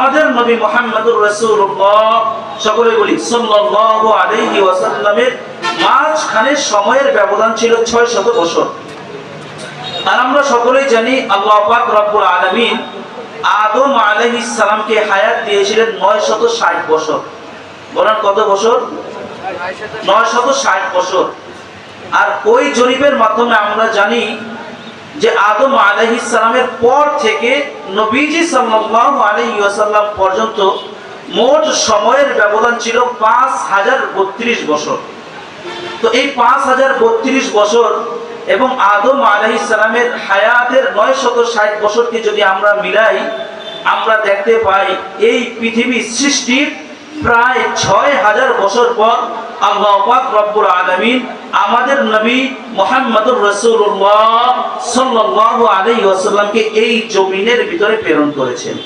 আমাদের নবী মুহাম্মদুর রাসূলুল্লাহ সকলে বলি সাল্লাল্লাহু আলাইহি ওয়াসাল্লামের মাঝখানে সময়ের ব্যবধান ছিল 600 বছর। আর আমরা সকলেই জানি আল্লাহ পাক রব্বুল আলামিন আদম আলাইহিস সালামকে হায়াত দিয়েছিলেন 960 বছর। বলেন কত বছর? 960 বছর। আর ওই জরিপের মাধ্যমে আমরা জানি যে আদম আলাইহিস সালামের পর থেকে নবীজি সাল্লাল্লাহু আলাইহি ওয়াসাল্লাম পর্যন্ত মোট সময়ের ব্যবধান ছিল 5032 বছর। তো এই 5032 বছর এবং আদম আলাইহিস সালামের হায়াতের 960 বছরকে যদি আমরা মিলাই, আমরা দেখতে পাই এই পৃথিবী সৃষ্টির প্রায় 6000 বছর পর আল্লাহ পাক রব্বুল আলামিন আমাদের নবী মুহাম্মদুর রাসূলুল্লাহ সাল্লাল্লাহু আলাইহি ওয়াসাল্লামকে এই জমিনের ভিতরে প্রেরণ করেছেন।